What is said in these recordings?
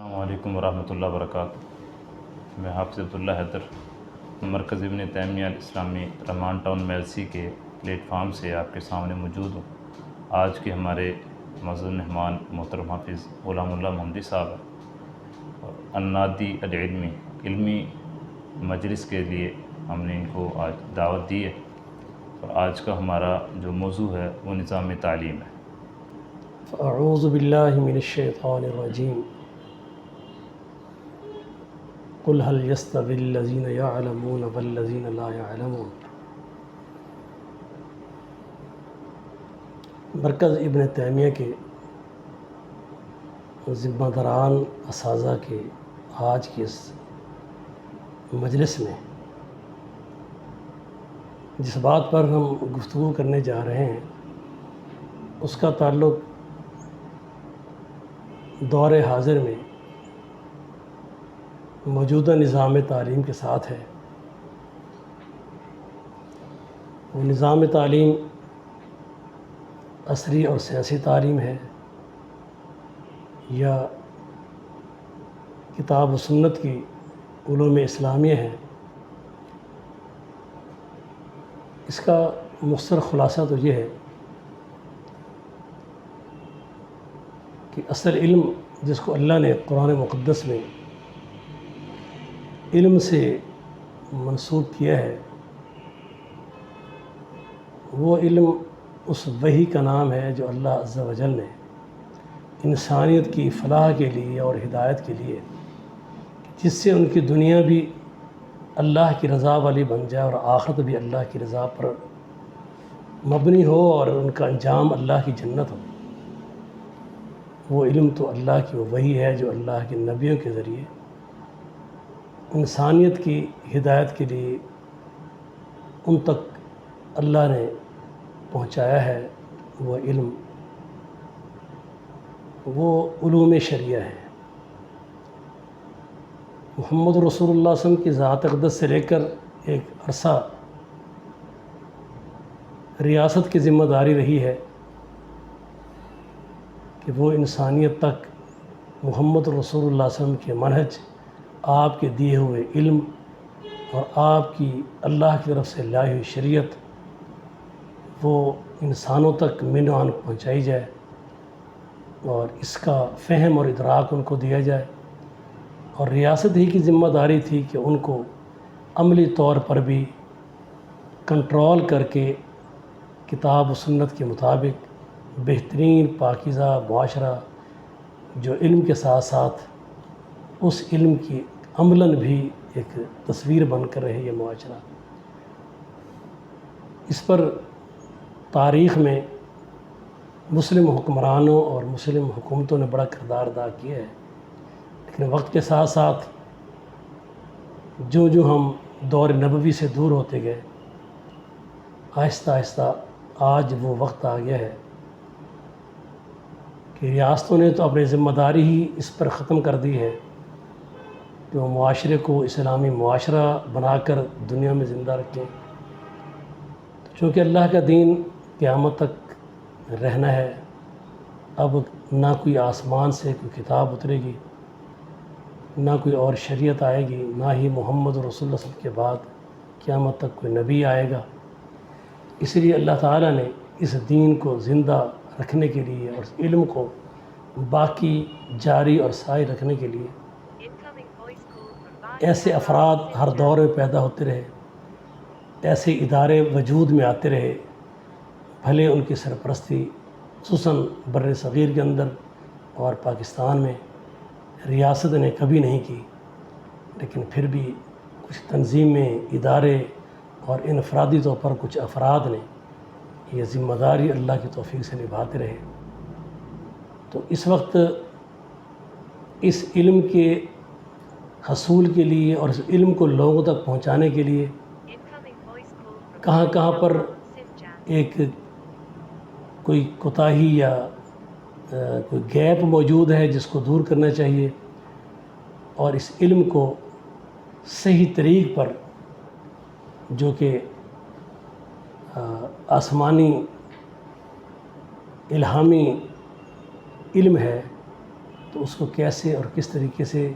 السلام علیکم ورحمۃ اللہ وبرکاتہ۔ میں حافظ عبداللہ حیدر مرکز ابن تیمیہ الاسلامی رحمان ٹاؤن میلسی کے پلیٹ فارم سے آپ کے سامنے موجود ہوں۔ آج کے ہمارے معزز مہمان محترم حافظ غلام اللہ محمدی صاحب ہیں اور النادی العلمی علمی مجلس کے لیے ہم نے ان کو آج دعوت دی ہے، اور آج کا ہمارا جو موضوع ہے وہ نظام تعلیم ہے۔ اعوذ باللہ من الشیطان الرجیم، قل هل يستوي الذین یعلمون والذین لا یعلمون۔ مرکز ابن تیمیہ کے ذمہ داران اساتذہ کے آج کی اس مجلس میں جس بات پر ہم گفتگو کرنے جا رہے ہیں اس کا تعلق دور حاضر میں موجودہ نظام تعلیم کے ساتھ ہے۔ وہ نظام تعلیم عصری اور سیاسی تعلیم ہے یا کتاب و سنت کی علوم اسلامیہ ہے۔ اس کا مختصر خلاصہ تو یہ ہے کہ اصل علم جس کو اللہ نے قرآن مقدس میں علم سے منسوب کیا ہے، وہ علم اس وحی کا نام ہے جو اللہ عز و جل نے انسانیت کی فلاح کے لیے اور ہدایت کے لیے، جس سے ان کی دنیا بھی اللہ کی رضا والی بن جائے اور آخرت بھی اللہ کی رضا پر مبنی ہو اور ان کا انجام اللہ کی جنت ہو۔ وہ علم تو اللہ کی وحی ہے جو اللہ کے نبیوں کے ذریعے انسانیت کی ہدایت کے لیے ان تک اللہ نے پہنچایا ہے۔ وہ علم وہ علوم شریعہ ہے۔ محمد رسول اللہ صلی اللہ علیہ وسلم کی ذات اقدس سے لے کر ایک عرصہ ریاست کی ذمہ داری رہی ہے کہ وہ انسانیت تک محمد رسول اللہ صلی اللہ علیہ وسلم کے منہج، آپ کے دیے ہوئے علم اور آپ کی اللہ کی طرف سے لائی ہوئی شریعت وہ انسانوں تک معنوان پہنچائی جائے اور اس کا فہم اور ادراک ان کو دیا جائے۔ اور ریاست ہی کی ذمہ داری تھی کہ ان کو عملی طور پر بھی کنٹرول کر کے کتاب و سنت کے مطابق بہترین پاکیزہ معاشرہ جو علم کے ساتھ ساتھ اس علم کی عملاً بھی ایک تصویر بن کر رہے یہ معاشرہ۔ اس پر تاریخ میں مسلم حکمرانوں اور مسلم حکومتوں نے بڑا کردار ادا کیا ہے، لیکن وقت کے ساتھ ساتھ جو ہم دور نبوی سے دور ہوتے گئے، آہستہ آہستہ آج وہ وقت آ گیا ہے کہ ریاستوں نے تو اپنی ذمہ داری ہی اس پر ختم کر دی ہے کہ وہ معاشرے کو اسلامی معاشرہ بنا کر دنیا میں زندہ رکھیں۔ چونکہ اللہ کا دین قیامت تک رہنا ہے، اب نہ کوئی آسمان سے کوئی کتاب اترے گی، نہ کوئی اور شریعت آئے گی، نہ ہی محمد رسول اللہ صلی اللہ علیہ وسلم کے بعد قیامت تک کوئی نبی آئے گا۔ اس لیے اللہ تعالیٰ نے اس دین کو زندہ رکھنے کے لیے اور اس علم کو باقی جاری اور ساری رکھنے کے لیے ایسے افراد ہر دور میں پیدا ہوتے رہے، ایسے ادارے وجود میں آتے رہے، بھلے ان کی سرپرستی خصوصاً بر صغیر کے اندر اور پاکستان میں ریاست نے کبھی نہیں کی، لیکن پھر بھی کچھ تنظیمیں، ادارے اور انفرادی طور پر کچھ افراد نے یہ ذمہ داری اللہ کی توفیق سے نبھاتے رہے۔ تو اس وقت اس علم کے حصول کے لیے اور اس علم کو لوگوں تک پہنچانے کے لیے کہاں کہاں پر ایک کوئی کوتاہی یا کوئی گیپ موجود ہے جس کو دور کرنا چاہیے، اور اس علم کو صحیح طریق پر جو کہ آسمانی الہامی علم ہے تو اس کو کیسے اور کس طریقے سے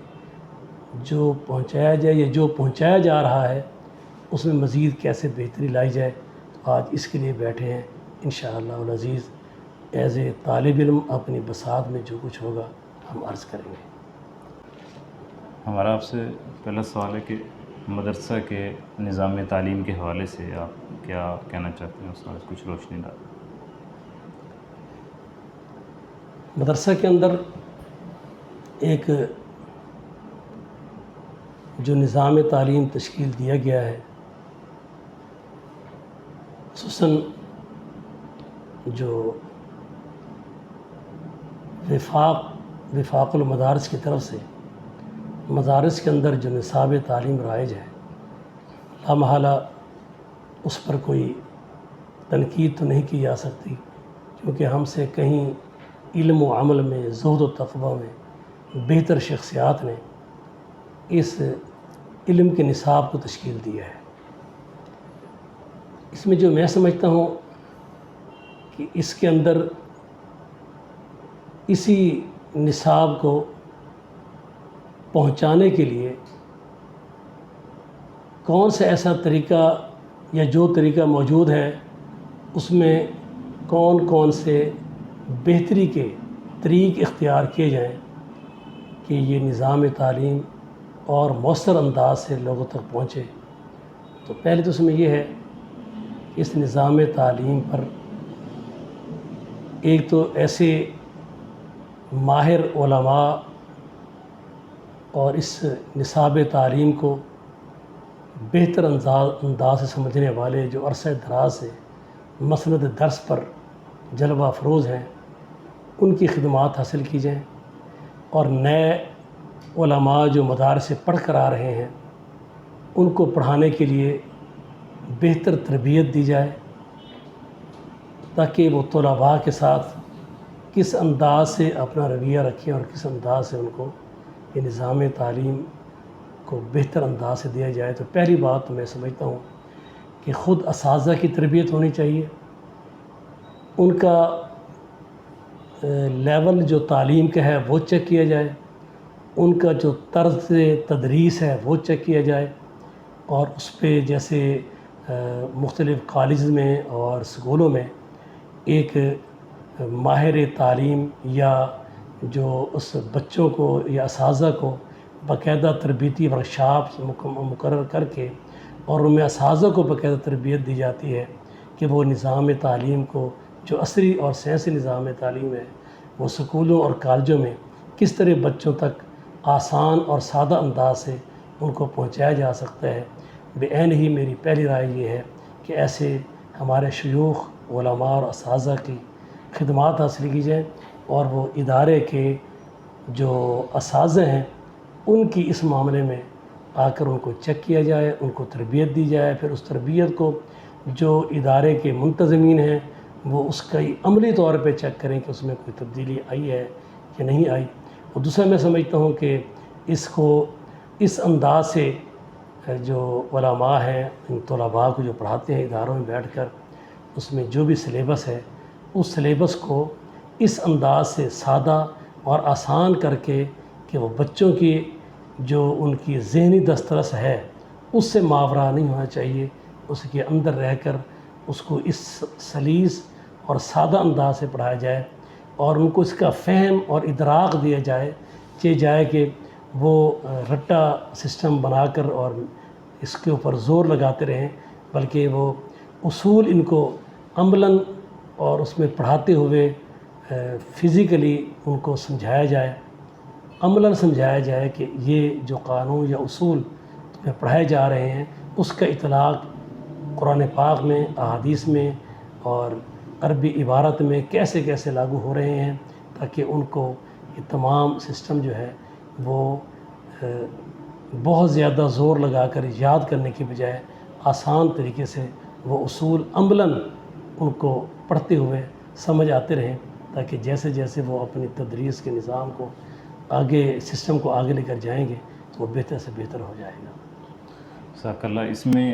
جو پہنچایا جائے یا جو پہنچایا جا رہا ہے اس میں مزید کیسے بہتری لائی جائے، تو آج اس کے لیے بیٹھے ہیں انشاءاللہ العزیز۔ ایز اے طالب علم اپنی بساط میں جو کچھ ہوگا ہم عرض کریں گے۔ ہمارا آپ سے پہلا سوال ہے کہ مدرسہ کے نظام تعلیم کے حوالے سے آپ کیا کہنا چاہتے ہیں، اس میں کچھ روشنی ڈال۔ مدرسہ کے اندر ایک جو نظام تعلیم تشکیل دیا گیا ہے، خصوصاً جو وفاق المدارس کی طرف سے مدارس کے اندر جو نصاب تعلیم رائج ہے، لامحالہ اس پر کوئی تنقید تو نہیں کی جا سکتی، کیونکہ ہم سے کہیں علم و عمل میں، زہد و تقوی میں بہتر شخصیات نے اس علم کے نصاب کو تشکیل دیا ہے۔ اس میں جو میں سمجھتا ہوں کہ اس کے اندر اسی نصاب کو پہنچانے کے لیے کون سا ایسا طریقہ یا جو طریقہ موجود ہے اس میں کون کون سے بہتری کے طریق اختیار کیے جائیں کہ یہ نظام تعلیم اور مؤثر انداز سے لوگوں تک پہنچے۔ تو پہلے تو اس میں یہ ہے کہ اس نظام تعلیم پر ایک تو ایسے ماہر علماء اور اس نصاب تعلیم کو بہتر انداز سے سمجھنے والے جو عرصہ دراز سے مسند درس پر جلوہ افروز ہیں، ان کی خدمات حاصل کی جائیں، اور نئے علماء جو مدارس سے پڑھ کر آ رہے ہیں ان کو پڑھانے کے لیے بہتر تربیت دی جائے، تاکہ وہ طلباء کے ساتھ کس انداز سے اپنا رویہ رکھیں اور کس انداز سے ان کو یہ نظام تعلیم کو بہتر انداز سے دیا جائے۔ تو پہلی بات تو میں سمجھتا ہوں کہ خود اساتذہ کی تربیت ہونی چاہیے، ان کا لیول جو تعلیم کا ہے وہ چیک کیا جائے، ان کا جو طرز تدریس ہے وہ چیک کیا جائے، اور اس پہ جیسے مختلف کالجز میں اور اسکولوں میں ایک ماہر تعلیم یا جو اس بچوں کو یا اساتذہ کو باقاعدہ تربیتی ورکشاپ مقرر کر کے اور ان میں اساتذہ کو باقاعدہ تربیت دی جاتی ہے کہ وہ نظام تعلیم کو جو عصری اور سائنسی نظام تعلیم ہے وہ اسکولوں اور کالجوں میں کس طرح بچوں تک آسان اور سادہ انداز سے ان کو پہنچایا جا سکتا ہے۔ بعین ہی میری پہلی رائے یہ ہے کہ ایسے ہمارے شیوخ، علماء اور اساتذہ کی خدمات حاصل کی جائیں، اور وہ ادارے کے جو اساتذہ ہیں ان کی اس معاملے میں آ کر ان کو چیک کیا جائے، ان کو تربیت دی جائے، پھر اس تربیت کو جو ادارے کے منتظمین ہیں وہ اس کا عملی طور پہ چیک کریں کہ اس میں کوئی تبدیلی آئی ہے یا نہیں آئی۔ اور دوسرا میں سمجھتا ہوں کہ اس کو اس انداز سے جو علماء ہیں ان طلباء کو جو پڑھاتے ہیں اداروں میں بیٹھ کر، اس میں جو بھی سلیبس ہے اس سلیبس کو اس انداز سے سادہ اور آسان کر کے کہ وہ بچوں کی جو ان کی ذہنی دسترس ہے اس سے ماورا نہیں ہونا چاہیے، اس کے اندر رہ کر اس کو اس سلیس اور سادہ انداز سے پڑھایا جائے، اور ان کو اس کا فہم اور ادراک دیا جائے کہ وہ رٹا سسٹم بنا کر اور اس کے اوپر زور لگاتے رہیں، بلکہ وہ اصول ان کو عملاً اور اس میں پڑھاتے ہوئے فزیکلی ان کو سمجھایا جائے، عملاً سمجھایا جائے کہ یہ جو قانون یا اصول تمہیں پڑھائے جا رہے ہیں اس کا اطلاق قرآن پاک میں، احادیث میں اور عربی عبارت میں کیسے کیسے لاگو ہو رہے ہیں، تاکہ ان کو یہ تمام سسٹم جو ہے وہ بہت زیادہ زور لگا کر یاد کرنے کی بجائے آسان طریقے سے وہ اصول عملاً ان کو پڑھتے ہوئے سمجھ آتے رہیں، تاکہ جیسے جیسے وہ اپنی تدریس کے نظام کو آگے سسٹم کو آگے لے کر جائیں گے تو وہ بہتر سے بہتر ہو جائے گا۔ جزاک اللہ۔ اس میں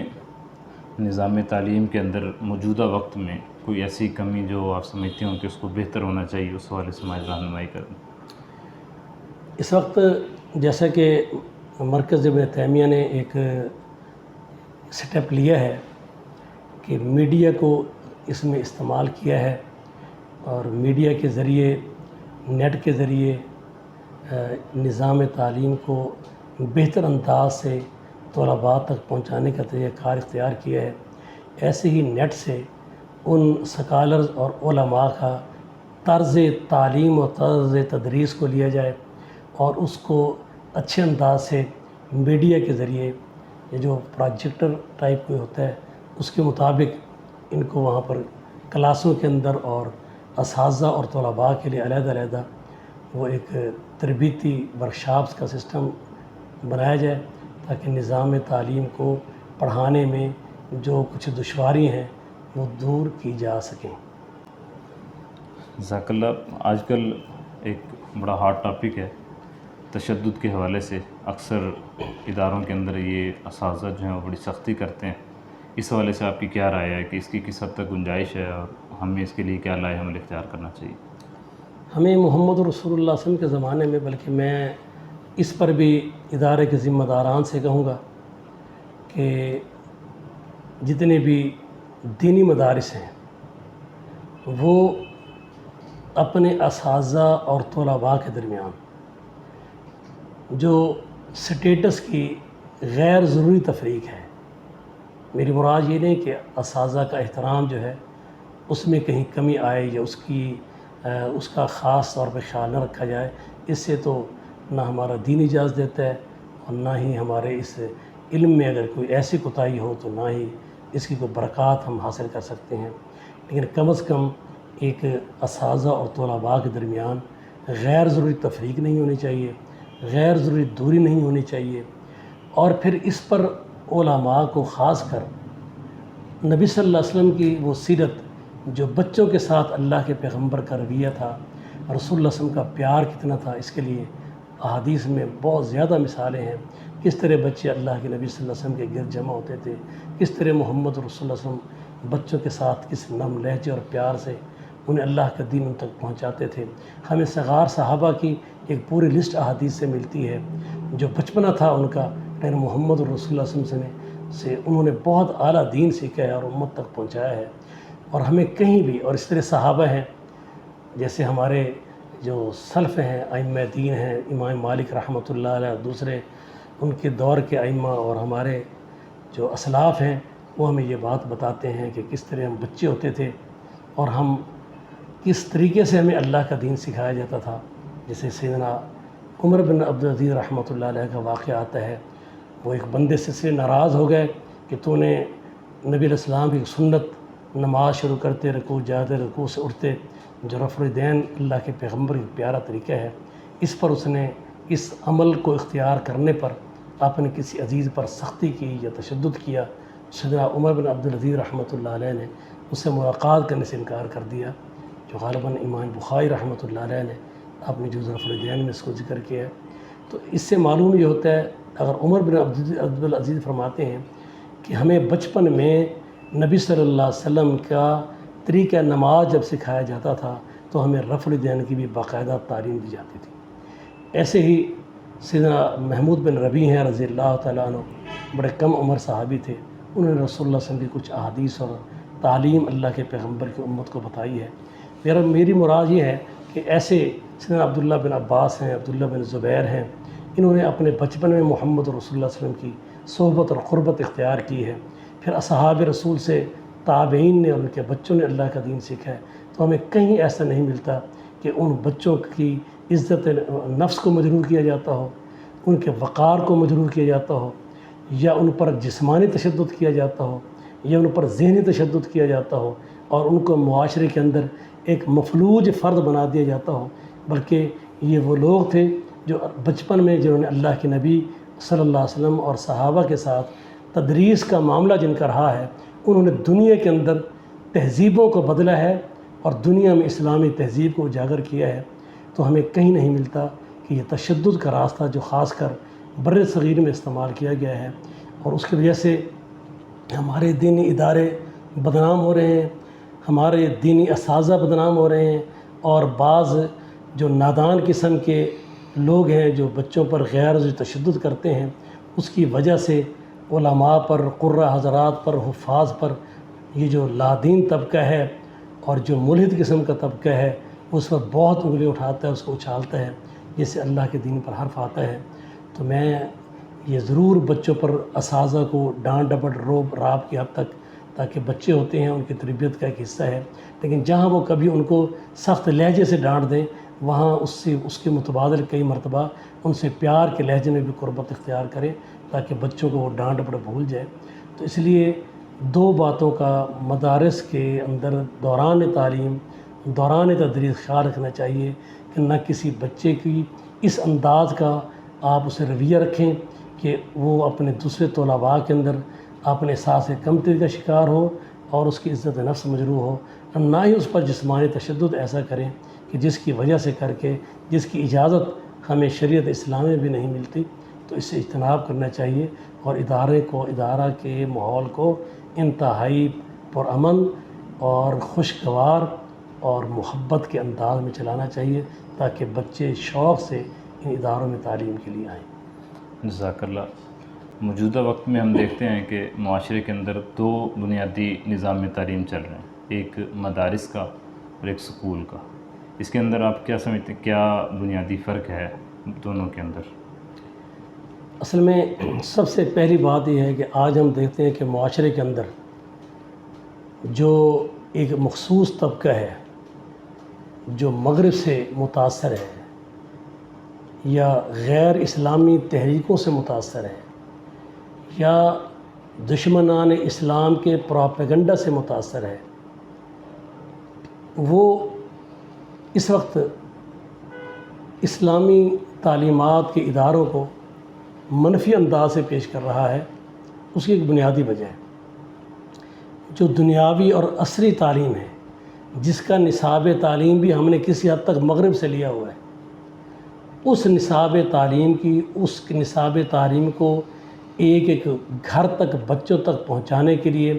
نظام تعلیم کے اندر موجودہ وقت میں کوئی ایسی کمی جو آپ سمجھتے ہوں کہ اس کو بہتر ہونا چاہیے، اس حوالے سے ہماری رہنمائی کریں۔ اس وقت جیسا کہ مرکز ابن تیمیہ نے ایک سٹیپ لیا ہے کہ میڈیا کو اس میں استعمال کیا ہے، اور میڈیا کے ذریعے، نیٹ کے ذریعے نظام تعلیم کو بہتر انداز سے طلباء تک پہنچانے کا طریقہ کار اختیار کیا ہے۔ ایسے ہی نیٹ سے ان سکالرز اور علماء کا طرز تعلیم و طرز تدریس کو لیا جائے اور اس کو اچھے انداز سے میڈیا کے ذریعے، یہ جو پروجیکٹر ٹائپ کوئی ہوتا ہے اس کے مطابق ان کو وہاں پر کلاسوں کے اندر اور اساتذہ اور طلباء کے لیے علیحدہ علیحدہ وہ ایک تربیتی ورکشاپس کا سسٹم بنایا جائے، تاکہ نظام تعلیم کو پڑھانے میں جو کچھ دشواری ہیں وہ دور کی جا سکیں۔ جزاک اللہ۔ آج کل ایک بڑا ہاٹ ٹاپک ہے تشدد کے حوالے سے، اکثر اداروں کے اندر یہ اساتذہ جو ہیں وہ بڑی سختی کرتے ہیں، اس حوالے سے آپ کی کیا رائے ہے کہ اس کی کس حد تک گنجائش ہے اور ہمیں اس کے لیے کیا لائے عمل اختیار کرنا چاہیے؟ ہمیں محمد رسول اللہ صلی اللہ علیہ وسلم کے زمانے میں، بلکہ میں اس پر بھی ادارے کے ذمہ داران سے کہوں گا کہ جتنے بھی دینی مدارس ہیں وہ اپنے اساتذہ اور طلباء کے درمیان جو سٹیٹس کی غیر ضروری تفریق ہے، میری مراد یہ نہیں کہ اساتذہ کا احترام جو ہے اس میں کہیں کمی آئے یا اس کا خاص طور پہ خیال نہ رکھا جائے، اس سے تو نہ ہمارا دین اجازت دیتا ہے اور نہ ہی ہمارے اس علم میں اگر کوئی ایسی کوتاہی ہو تو نہ ہی اس کی کوئی برکات ہم حاصل کر سکتے ہیں۔ لیکن کم از کم ایک اساتذہ اور طلباء کے درمیان غیر ضروری تفریق نہیں ہونی چاہیے، غیر ضروری دوری نہیں ہونی چاہیے، اور پھر اس پر علماء کو خاص کر نبی صلی اللہ علیہ وسلم کی وہ سیرت جو بچوں کے ساتھ اللہ کے پیغمبر کا رویہ تھا، رسول اللہ صلی اللہ علیہ وسلم کا پیار کتنا تھا، اس کے لیے احادیث میں بہت زیادہ مثالیں ہیں۔ کس طرح بچے اللہ کے نبی صلی اللہ علیہ وسلم کے گرد جمع ہوتے تھے، کس طرح محمد رسول اللہ صلی اللہ علیہ وسلم بچوں کے ساتھ کس نرم لہجے اور پیار سے انہیں اللہ کا دین ان تک پہنچاتے تھے۔ ہمیں صغار صحابہ کی ایک پوری لسٹ احادیث سے ملتی ہے، جو بچپنا تھا ان کا، لیکن محمد رسول اللہ صلی اللہ علیہ وسلم سے انہوں نے بہت اعلیٰ دین سیکھا ہے اور امت تک پہنچایا ہے۔ اور ہمیں کہیں بھی، اور اس طرح صحابہ ہیں جیسے ہمارے جو سلف ہیں، ائمہ دین ہیں، امام مالک رحمۃ اللہ علیہ، دوسرے ان کے دور کے ائمہ اور ہمارے جو اسلاف ہیں، وہ ہمیں یہ بات بتاتے ہیں کہ کس طرح ہم بچے ہوتے تھے اور ہم کس طریقے سے ہمیں اللہ کا دین سکھایا جاتا تھا۔ جیسے سیدنا عمر بن عبدالعزیز رحمۃ اللہ علیہ کا واقعہ آتا ہے، وہ ایک بندے سے ناراض ہو گئے کہ تو نے نبی علیہ السلام کی سنت نماز شروع کرتے، رکوع جاتے، رکوع سے اٹھتے، جو رفع الیدین اللہ کے پیغمبر کی پیارا طریقہ ہے، اس پر اس نے اس عمل کو اختیار کرنے پر اپنے کسی عزیز پر سختی کی یا تشدد کیا۔ سیدنا عمر بن عبدالعزیز رحمۃ اللہ علیہ نے اس سے ملاقات کرنے سے انکار کر دیا، جو غالباً امام بخاری رحمۃ اللہ علیہ نے اپنے جز رفع الیدین میں اس کو ذکر کیا ہے۔ تو اس سے معلوم یہ ہوتا ہے، اگر عمر بن عبدالعزیز فرماتے ہیں کہ ہمیں بچپن میں نبی صلی اللہ علیہ وسلم کا طریقہ نماز جب سکھایا جاتا تھا تو ہمیں رفع الیدین کی بھی باقاعدہ تعلیم دی جاتی تھی۔ ایسے ہی سیدنا محمود بن ربیع ہیں رضی اللہ تعالیٰ عنہ، بڑے کم عمر صحابی تھے، انہوں نے رسول اللہ صلی اللہ علیہ وسلم کی کچھ احادیث اور تعلیم اللہ کے پیغمبر کی امت کو بتائی ہے۔ میری مراد یہ ہے کہ ایسے سیدنا عبداللہ بن عباس ہیں، عبداللہ بن زبیر ہیں، انہوں نے اپنے بچپن میں محمد رسول اللہ صلی اللہ علیہ وسلم کی صحبت اور قربت اختیار کی ہے۔ پھر اصحاب رسول سے تابعین نے اور ان کے بچوں نے اللہ کا دین سیکھا ہے۔ تو ہمیں کہیں ایسا نہیں ملتا کہ ان بچوں کی عزت نفس کو مجروح کیا جاتا ہو، ان کے وقار کو مجروح کیا جاتا ہو، یا ان پر جسمانی تشدد کیا جاتا ہو، یا ان پر ذہنی تشدد کیا جاتا ہو اور ان کو معاشرے کے اندر ایک مفلوج فرد بنا دیا جاتا ہو، بلکہ یہ وہ لوگ تھے جو بچپن میں جنہوں نے اللہ کے نبی صلی اللہ علیہ وسلم اور صحابہ کے ساتھ تدریس کا معاملہ جن کا رہا ہے، انہوں نے دنیا کے اندر تہذیبوں کو بدلا ہے اور دنیا میں اسلامی تہذیب کو اجاگر کیا ہے۔ تو ہمیں کہیں نہیں ملتا کہ یہ تشدد کا راستہ جو خاص کر بر صغیر میں استعمال کیا گیا ہے، اور اس کی وجہ سے ہمارے دینی ادارے بدنام ہو رہے ہیں، ہمارے دینی اساتذہ بدنام ہو رہے ہیں، اور بعض جو نادان قسم کے لوگ ہیں جو بچوں پر غیر ضروری تشدد کرتے ہیں، اس کی وجہ سے علماء پر، قرہ حضرات پر، حفاظ پر یہ جو لادین طبقہ ہے اور جو ملحد قسم کا طبقہ ہے اس پر بہت انگلی اٹھاتا ہے، اس کو اچھالتا ہے، جس سے اللہ کے دین پر حرف آتا ہے۔ تو میں یہ ضرور بچوں پر اساتذہ کو ڈانٹ ڈپٹ روب راب کی حد تک، تاکہ بچے ہوتے ہیں ان کی تربیت کا ایک حصہ ہے، لیکن جہاں وہ کبھی ان کو سخت لہجے سے ڈانٹ دیں وہاں اس کے متبادل کئی مرتبہ ان سے پیار کے لہجے میں بھی قربت اختیار کریں، تاکہ بچوں کو وہ ڈانٹ ڈپٹ بھول جائے۔ تو اس لیے دو باتوں کا مدارس کے اندر دوران تعلیم، دوران تدریس خیال رکھنا چاہیے کہ نہ کسی بچے کی اس انداز کا آپ اسے رویہ رکھیں کہ وہ اپنے دوسرے طلباء کے اندر اپنے احساس کمتری کا شکار ہو اور اس کی عزت نفس مجروح ہو، نہ ہی اس پر جسمانی تشدد ایسا کریں کہ جس کی وجہ سے کر کے جس کی اجازت ہمیں شریعت اسلامی میں بھی نہیں ملتی۔ تو اس سے اجتناب کرنا چاہیے اور ادارہ کے ماحول کو انتہائی پرامن اور خوشگوار اور محبت کے انداز میں چلانا چاہیے، تاکہ بچے شوق سے ان اداروں میں تعلیم کے لیے آئیں۔ جزاک اللہ۔ موجودہ وقت میں ہم دیکھتے ہیں کہ معاشرے کے اندر دو بنیادی نظام تعلیم چل رہے ہیں، ایک مدارس کا اور ایک سکول کا۔ اس کے اندر آپ کیا سمجھتے ہیں، کیا بنیادی فرق ہے دونوں کے اندر؟ اصل میں سب سے پہلی بات یہ ہے کہ آج ہم دیکھتے ہیں کہ معاشرے کے اندر جو ایک مخصوص طبقہ ہے جو مغرب سے متاثر ہے یا غیر اسلامی تحریکوں سے متاثر ہے یا دشمنان اسلام کے پروپیگنڈا سے متاثر ہے، وہ اس وقت اسلامی تعلیمات کے اداروں کو منفی انداز سے پیش کر رہا ہے۔ اس کی ایک بنیادی وجہ ہے جو دنیاوی اور عصری تعلیم ہے، جس کا نصاب تعلیم بھی ہم نے کسی حد تک مغرب سے لیا ہوا ہے، اس نصاب تعلیم کو ایک ایک گھر تک بچوں تک پہنچانے کے لیے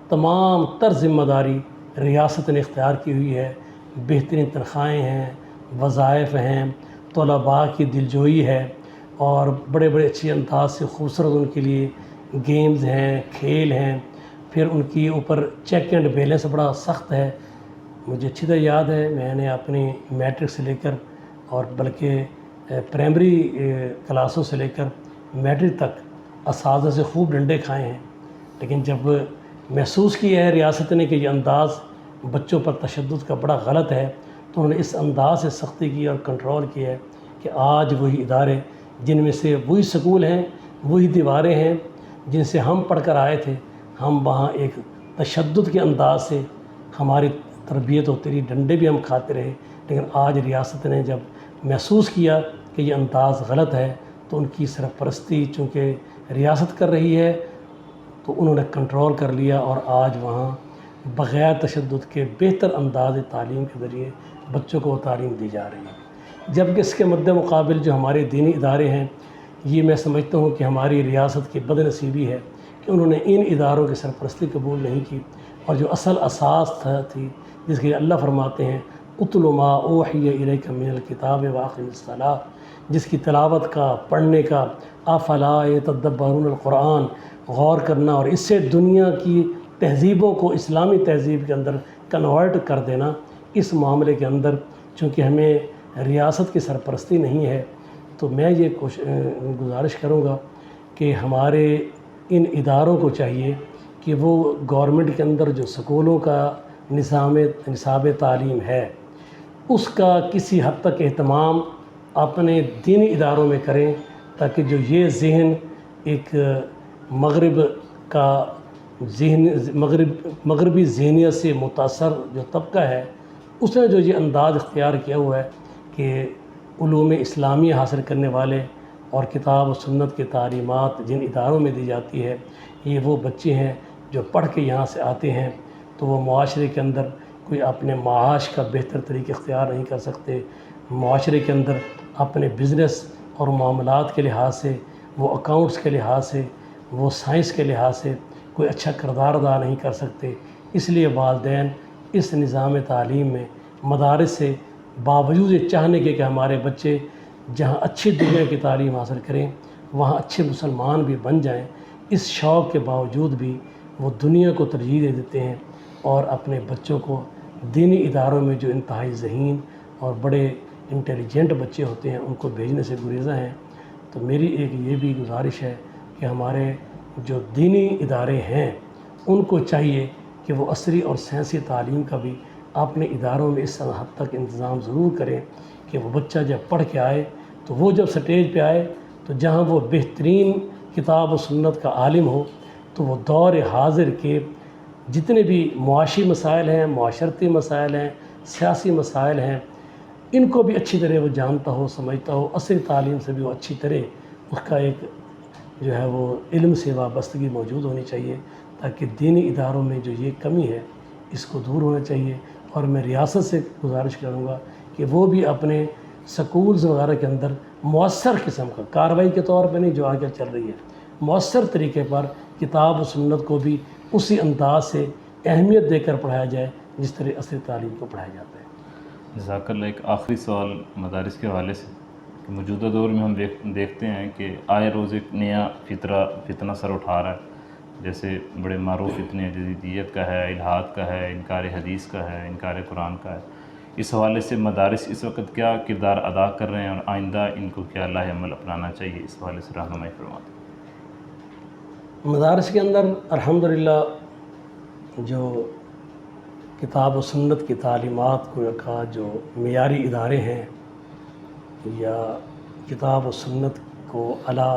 تمام تر ذمہ داری ریاست نے اختیار کی ہوئی ہے۔ بہترین تنخواہیں ہیں، وظائف ہیں، طلباء کی دلجوئی ہے اور بڑے بڑے اچھے انداز سے خوبصورت ان کے لیے گیمز ہیں، کھیل ہیں، پھر ان کی اوپر چیک اینڈ بیلنس بڑا سخت ہے۔ مجھے اچھی طرح یاد ہے، میں نے اپنی میٹرک سے لے کر اور بلکہ پرائمری کلاسوں سے لے کر میٹرک تک اساتذہ سے خوب ڈنڈے کھائے ہیں، لیکن جب محسوس کیا ہے ریاست نے کہ یہ انداز بچوں پر تشدد کا بڑا غلط ہے، تو انہوں نے اس انداز سے سختی کی اور کنٹرول کیا ہے کہ آج وہی ادارے جن میں سے وہی سکول ہیں، وہی دیواریں ہیں جن سے ہم پڑھ کر آئے تھے، ہم وہاں ایک تشدد کے انداز سے ہماری تربیت ہوتی رہی، ڈنڈے بھی ہم کھاتے رہے، لیکن آج ریاست نے جب محسوس کیا کہ یہ انداز غلط ہے تو ان کی سرپرستی چونکہ ریاست کر رہی ہے تو انہوں نے کنٹرول کر لیا اور آج وہاں بغیر تشدد کے بہتر انداز تعلیم کے ذریعے بچوں کو تعلیم دی جا رہی ہے۔ جبکہ اس کے مد مقابل جو ہمارے دینی ادارے ہیں، یہ میں سمجھتا ہوں کہ ہماری ریاست کی بد نصیبی ہے کہ انہوں نے ان اداروں کی سرپرستی قبول نہیں کی، اور جو اصل اساس تھی جس کے اللہ فرماتے ہیں اتل ما اوحی الیک من الکتاب واقم الصلاۃ، جس کی تلاوت کا، پڑھنے کا، افلا یتدبرون القرآن، غور کرنا اور اس سے دنیا کی تہذیبوں کو اسلامی تہذیب کے اندر کنورٹ کر دینا، اس معاملے کے اندر چونکہ ہمیں ریاست کی سرپرستی نہیں ہے، تو میں یہ گزارش کروں گا کہ ہمارے ان اداروں کو چاہیے کہ وہ گورنمنٹ کے اندر جو سکولوں کا نصاب تعلیم ہے اس کا کسی حد تک اہتمام اپنے دینی اداروں میں کریں، تاکہ جو یہ ذہن ایک مغربی ذہنیت سے متاثر جو طبقہ ہے، اس نے جو یہ انداز اختیار کیا ہوا ہے کہ علوم اسلامیہ حاصل کرنے والے اور کتاب و سنت کی تعلیمات جن اداروں میں دی جاتی ہے، یہ وہ بچے ہیں جو پڑھ کے یہاں سے آتے ہیں تو وہ معاشرے کے اندر کوئی اپنے معاش کا بہتر طریقہ اختیار نہیں کر سکتے، معاشرے کے اندر اپنے بزنس اور معاملات کے لحاظ سے، وہ اکاؤنٹس کے لحاظ سے، وہ سائنس کے لحاظ سے کوئی اچھا کردار ادا نہیں کر سکتے۔ اس لیے والدین اس نظام تعلیم میں مدارس سے باوجود یہ چاہنے کے کہ ہمارے بچے جہاں اچھی دنیا کی تعلیم حاصل کریں وہاں اچھے مسلمان بھی بن جائیں، اس شوق کے باوجود بھی وہ دنیا کو ترجیح دے دیتے ہیں اور اپنے بچوں کو دینی اداروں میں جو انتہائی ذہین اور بڑے انٹیلیجنٹ بچے ہوتے ہیں ان کو بھیجنے سے گریزاں ہیں۔ تو میری ایک یہ بھی گزارش ہے کہ ہمارے جو دینی ادارے ہیں ان کو چاہیے کہ وہ عصری اور سائنسی تعلیم کا بھی اپنے اداروں میں اس حد تک انتظام ضرور کریں کہ وہ بچہ جب پڑھ کے آئے تو وہ جب سٹیج پہ آئے تو جہاں وہ بہترین کتاب و سنت کا عالم ہو تو وہ دور حاضر کے جتنے بھی معاشی مسائل ہیں، معاشرتی مسائل ہیں، سیاسی مسائل ہیں، ان کو بھی اچھی طرح وہ جانتا ہو، سمجھتا ہو۔ عصری تعلیم سے بھی وہ اچھی طرح اس کا ایک جو ہے وہ علم سے وابستگی موجود ہونی چاہیے، تاکہ دینی اداروں میں جو یہ کمی ہے اس کو دور ہونا چاہیے۔ اور میں ریاست سے گزارش کروں گا کہ وہ بھی اپنے سکولز وغیرہ کے اندر مؤثر قسم کا کارروائی کے طور پہ نہیں جو آگے چل رہی ہے، مؤثر طریقے پر کتاب و سنت کو بھی اسی انداز سے اہمیت دے کر پڑھایا جائے جس طرح عصری تعلیم کو پڑھایا جاتا ہے۔ جزاک اللہ۔ ایک آخری سوال مدارس کے حوالے سے کہ موجودہ دور میں ہم دیکھتے ہیں کہ آئے روز ایک نیا فتنہ سر اٹھا رہا ہے، جیسے بڑے معروف فتنے جدیدیت کا ہے، الحاد کا ہے، انکار حدیث کا ہے، انکار قرآن کا ہے۔ اس حوالے سے مدارس اس وقت کیا کردار ادا کر رہے ہیں اور آئندہ ان کو کیا لاہ عمل اپنانا چاہیے، اس حوالے سے رہنمائی فرمائیں۔ مدارس کے اندر الحمدللہ جو کتاب و سنت کی تعلیمات کا جو معیاری ادارے ہیں یا کتاب و سنت کو علی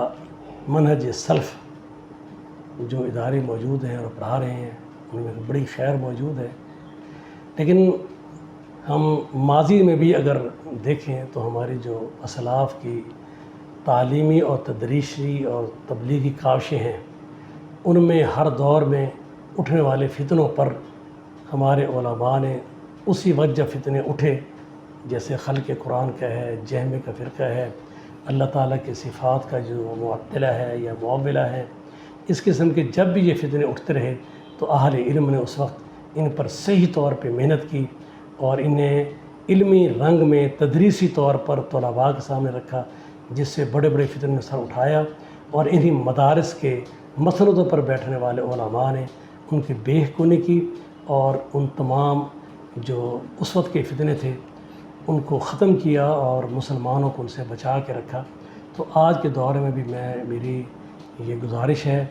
منہج سلف جو ادارے موجود ہیں اور پڑھا رہے ہیں ان میں بڑی خیر موجود ہے، لیکن ہم ماضی میں بھی اگر دیکھیں تو ہماری جو اسلاف کی تعلیمی اور تدریسی اور تبلیغی کاوشیں ہیں ان میں ہر دور میں اٹھنے والے فتنوں پر ہمارے علماء نے اسی وجہ فتنے اٹھے، جیسے خلق قرآن کا ہے، جہمے کا فرقہ ہے، اللہ تعالیٰ کی صفات کا جو معطلہ ہے یا معولہ ہے، اس قسم کے جب بھی یہ فتنے اٹھتے رہے تو اہل علم نے اس وقت ان پر صحیح طور پہ محنت کی اور انہیں علمی رنگ میں تدریسی طور پر طلباء کے سامنے رکھا، جس سے بڑے بڑے فتنے نے سر اٹھایا اور انہی مدارس کے مسندوں پر بیٹھنے والے علماء نے ان کی بےخونی کی اور ان تمام جو اس وقت کے فتنے تھے ان کو ختم کیا اور مسلمانوں کو ان سے بچا کے رکھا۔ تو آج کے دور میں بھی میری یہ گزارش ہے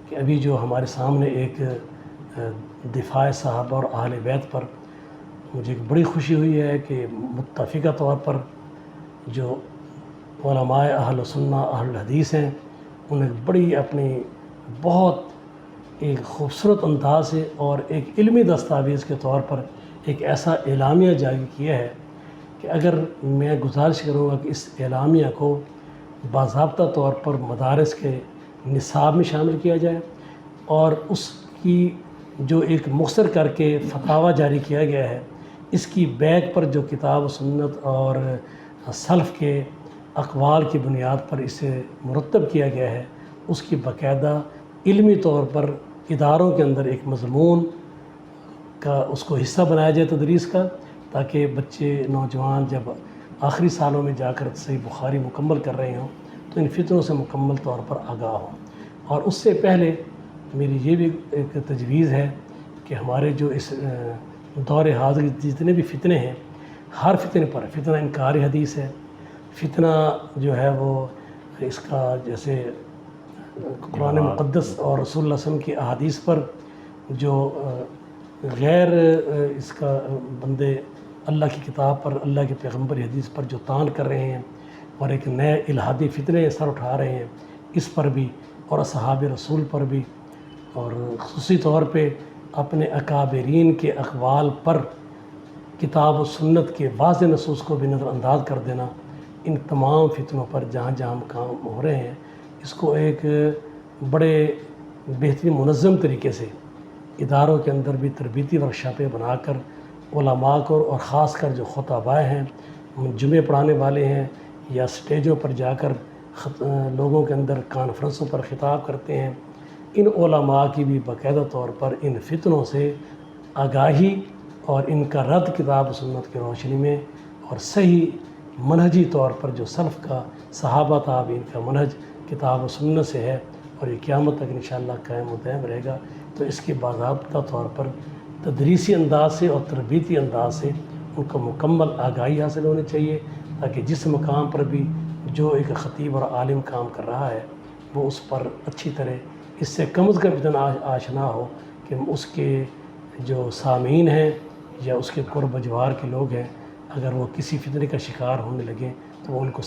کہ ابھی جو ہمارے سامنے ایک دفاع صحابہ اور اہل بیت پر مجھے ایک بڑی خوشی ہوئی ہے کہ متفقہ طور پر جو علماء اہل سنہ اہل حدیث ہیں انہیں بڑی اپنی بہت ایک خوبصورت انداز سے اور ایک علمی دستاویز کے طور پر ایک ایسا اعلامیہ جاری کیا ہے کہ اگر میں گزارش کروں گا کہ اس اعلامیہ کو باضابطہ طور پر مدارس کے نصاب میں شامل کیا جائے اور اس کی جو ایک مختصر کر کے فتاویٰ جاری کیا گیا ہے اس کی بیک پر جو کتاب و سنت اور سلف کے اقوال کی بنیاد پر اسے مرتب کیا گیا ہے اس کی باقاعدہ علمی طور پر اداروں کے اندر ایک مضمون کا اس کو حصہ بنایا جائے تدریس کا، تاکہ بچے نوجوان جب آخری سالوں میں جا کر صحیح بخاری مکمل کر رہے ہوں تو ان فتنوں سے مکمل طور پر آگاہ ہوں۔ اور اس سے پہلے میری یہ بھی ایک تجویز ہے کہ ہمارے جو اس دور حاضر جتنے بھی فتنے ہیں ہر فتنے پر فتنہ انکار حدیث ہے، فتنہ جو ہے وہ اس کا جیسے قرآن مقدس اور رسول اللہ صلی اللہ علیہ وسلم کی احادیث پر جو غیر اس کا بندے اللہ کی کتاب پر اللہ کے پیغمبر حدیث پر جو طعن کر رہے ہیں اور ایک نئے الہادی فتنے سر اٹھا رہے ہیں اس پر بھی اور اصحاب رسول پر بھی اور خصوصی طور پہ اپنے اکابرین کے اقوال پر کتاب و سنت کے واضح نصوص کو بھی نظر انداز کر دینا، ان تمام فتنوں پر جہاں جہاں کام ہو رہے ہیں اس کو ایک بڑے بہترین منظم طریقے سے اداروں کے اندر بھی تربیتی ورکشاپیں بنا کر علماء کو اور خاص کر جو خطباء ہیں جمعے پڑھانے والے ہیں یا سٹیجوں پر جا کر لوگوں کے اندر کانفرنسوں پر خطاب کرتے ہیں، ان علماء کی بھی باقاعدہ طور پر ان فتنوں سے آگاہی اور ان کا رد کتاب و سنت کی روشنی میں اور صحیح منہجی طور پر جو سلف کا صحابہ تابعین کا منہج کتاب و سنت سے ہے اور یہ قیامت تک انشاءاللہ قائم و دائم رہے گا، تو اس کے باضابطہ طور پر تدریسی انداز سے اور تربیتی انداز سے ان کو مکمل آگاہی حاصل ہونی چاہیے، تاکہ جس مقام پر بھی جو ایک خطیب اور عالم کام کر رہا ہے وہ اس پر اچھی طرح اس سے کم از کم اتنا آشنا ہو کہ اس کے جو سامعین ہیں یا اس کے قرب و جوار کے لوگ ہیں، اگر وہ کسی فتنے کا شکار ہونے لگیں تو وہ ان کو